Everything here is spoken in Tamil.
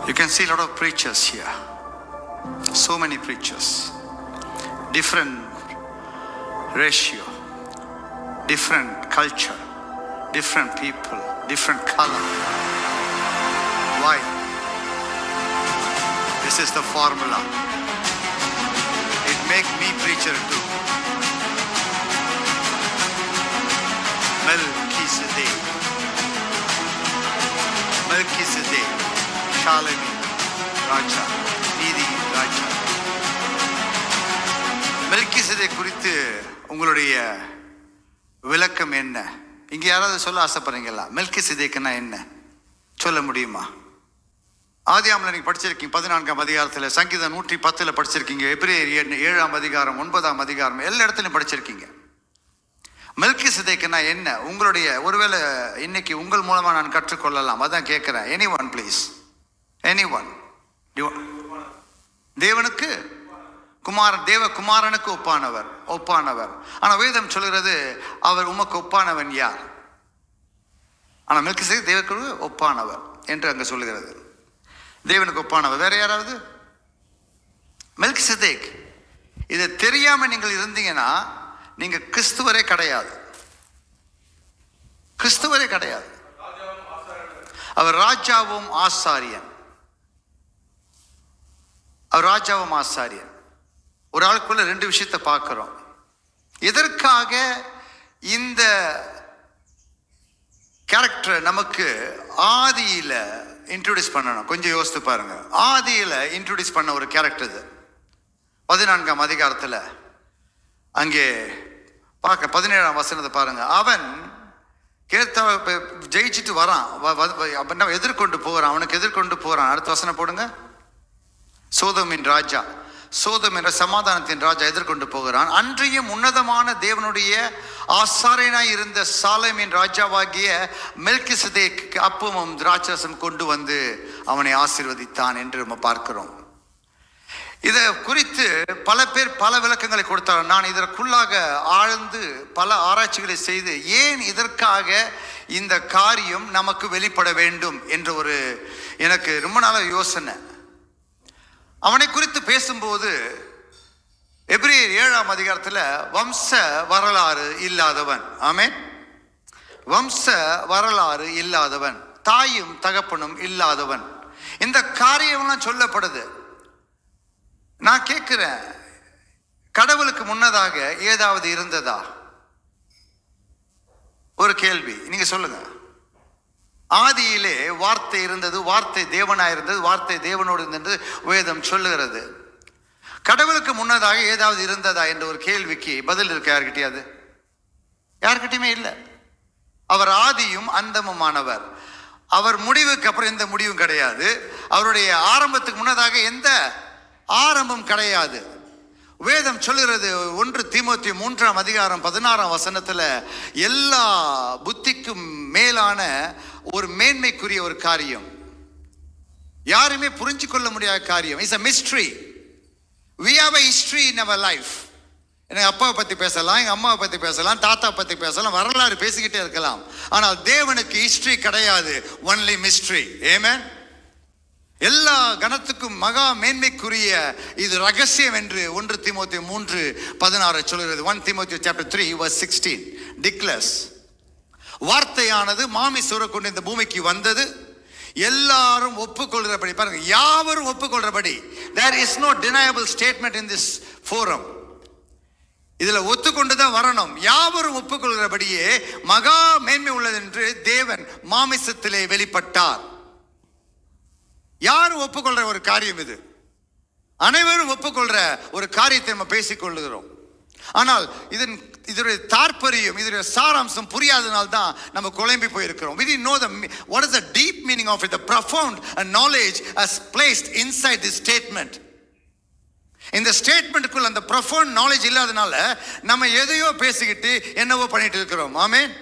You can see a lot of preachers here. So many preachers. Different ratio, different culture, different people, different color. Why? This is the formula. It makes me preacher too. Melchizedek. Melchizedek. Shalemi. Raja. Nidi Raja. Melchizedek குறித்து உங்களுடைய விளக்கம் என்ன? இங்கே யாராவது சொல்ல ஆசைப்படுறீங்களா? மெல்கிசேதேக்னா என்ன சொல்ல முடியுமா? ஆதியாகமத்தில் நீங்கள் படிச்சிருக்கீங்க 14ஆம் அதிகாரத்தில், சங்கீதம் 110 படிச்சிருக்கீங்க, எபிரேயர் 7ஆம் அதிகாரம் 9ஆம் அதிகாரம் எல்லா இடத்துலையும் படிச்சிருக்கீங்க. மெல்கிசேதேக்னா என்ன? உங்களுடைய ஒருவேளை இன்னைக்கு உங்கள் மூலமாக நான் கற்றுக்கொள்ளலாம், அதான் கேட்குறேன். Anyone please, anyone. தேவனுக்கு தேவகுமாரனுக்கு ஒப்பானவர். ஆனால் வேதம் சொல்கிறது அவர் உமக்கு ஒப்பானவன் யார்? ஆனால் மெல்கிசேதேக் தேவனுக்கு ஒப்பானவர் என்று அங்கே சொல்லுகிறது. தேவனுக்கு ஒப்பானவர் வேற யாராவது? மெல்கிசேதேக். இதை தெரியாம நீங்கள் இருந்தீங்கன்னா நீங்க கிறிஸ்துவரே கிடையாது. கிறிஸ்துவரே கிடையாது. அவர் ராஜாவும் ஆசாரியன். அவர் ராஜாவும் ஆசாரியன். ஒரு ஆளுக்குள்ள ரெண்டு விஷயத்தை பார்க்கிறோம். எதற்காக இந்த கேரக்டர் நமக்கு ஆதியில இன்ட்ரோடியூஸ் பண்ணணும்? கொஞ்சம் யோசித்து பாருங்க. ஆதியில இன்ட்ரோடியூஸ் பண்ண ஒரு கேரக்டர் இது. 14ஆம் அதிகாரத்தில் அங்கே பார்க்க 17ஆம் வசனத்தை பாருங்க. அவன் ஜெயிச்சுட்டு வரான், எதிர்கொண்டு போகிறான், அவனுக்கு எதிர்கொண்டு போறான். அடுத்த வசனம் போடுங்க. சோதோமின் ராஜா, சோதோம் என்ற சமாதானத்தின் ராஜா எதிர்கொண்டு போகிறான். அன்றையும் உன்னதமான தேவனுடைய ஆசாரியனாய் இருந்த சாலேமின் ராஜாவாகிய மெல்கிசேதேக்கு அப்பமும் திராட்சரசம் கொண்டு வந்து அவனை ஆசீர்வதித்தான் என்று நம்ம பார்க்கிறோம். இதை குறித்து பல பேர் பல விளக்கங்களை கொடுத்தார். நான் இதற்குள்ளாக ஆழ்ந்து பல ஆராய்ச்சிகளை செய்து ஏன் இதற்காக இந்த காரியம் நமக்கு வெளிப்பட வேண்டும் என்ற ஒரு எனக்கு ரொம்ப நாள யோசனை. அவனை குறித்து பேசும்போது எபிரேயர் 7ஆம் அதிகாரத்தில் வம்ச வரலாறு இல்லாதவன், ஆமென், வம்ச வரலாறு இல்லாதவன், தாயும் தகப்பனும் இல்லாதவன், இந்த காரியம்லாம் சொல்லப்படுது. நான் கேட்கிறேன், கடவுளுக்கு முன்னதாக ஏதாவது இருந்ததா? ஒரு கேள்வி, நீங்க சொல்லுங்க. ஆதியிலே வார்த்தை இருந்தது, வார்த்தை தேவனாயிருந்தது, வார்த்தை தேவனோடு இருந்தது வேதம் சொல்லுகிறது. கடவுளுக்கு முன்னதாக ஏதாவது இருந்ததா என்ற ஒரு கேள்விக்கு பதில் இருக்கு யார்கிட்டயாவது? யார்கிட்டயுமே இல்லை. அவர் ஆதியும் அந்தமுமானவர். அவர் முடிவுக்கு அப்புறம் எந்த முடிவும் கிடையாது. அவருடைய ஆரம்பத்துக்கு முன்னதாக எந்த ஆரம்பம் கிடையாது. வேதம் சொல்லுகிறது 1 தீமோத்தேயு 3ஆம் அதிகாரம் 16ஆம் வசனத்துல எல்லா புத்திக்கும் மேலான ஒரு மேன்மைக்குரிய ஒரு காரியம், யாருமே புரிஞ்சு கொள்ள முடியாத காரியம். It's a mystery. We have a history in our life. எனக்கு அப்பாவை பற்றி பேசலாம், எங்கள் அம்மாவை பற்றி பேசலாம், தாத்தா பற்றி பேசலாம், வரலாறு பேசிக்கிட்டே இருக்கலாம். ஆனால் தேவனுக்கு ஹிஸ்டரி கிடையாது, ஒன்லி மிஸ்ட்ரி. ஆமென். எல்லா கணத்துக்கும் மகா மேன்மைக்குரிய இது ரகசியம் என்று 1 தீமோத்தேயு 3:16 சொல்கிறது. 1 Timothy chapter 3 verse 16 declares, வார்த்தையானது மாமிசத்தை கொண்டு இந்த பூமிக்கு வந்தது, எல்லாரும் ஒப்புக்கொள்கிறபடி, பாருங்க, யாவரும் ஒப்புக்கொள்கிறபடி. there is no deniable statement in this forum. இதுல ஒத்துக்கொண்டுதான் வரணும். யாவரும் ஒப்புக்கொள்கிறபடியே மகா மேன்மை உள்ளது என்று தேவன் மாமிசத்திலே வெளிப்பட்டார். யாரும் ஒப்புக்கொள்ற ஒரு காரியம் இது. அனைவரும் ஒப்புக்கொள்ற ஒரு காரியத்தை நம்ம பேசிக்கொள்ளுகிறோம். ஆனால் இதனுடைய தாற்பயம், இதனுடைய சாராம்சம் புரியாதனால தான் நம்ம குழம்பி போயிருக்கிறோம். We didn't know what is the deep meaning of it, the profound knowledge as placed inside this statement. இந்த ஸ்டேட்மெண்ட்டுக்குள்ள அந்த profound knowledge இல்லாதனால நம்ம எதையோ பேசிக்கிட்டு என்னவோ பண்ணிட்டு இருக்கிறோம். ஆமென்.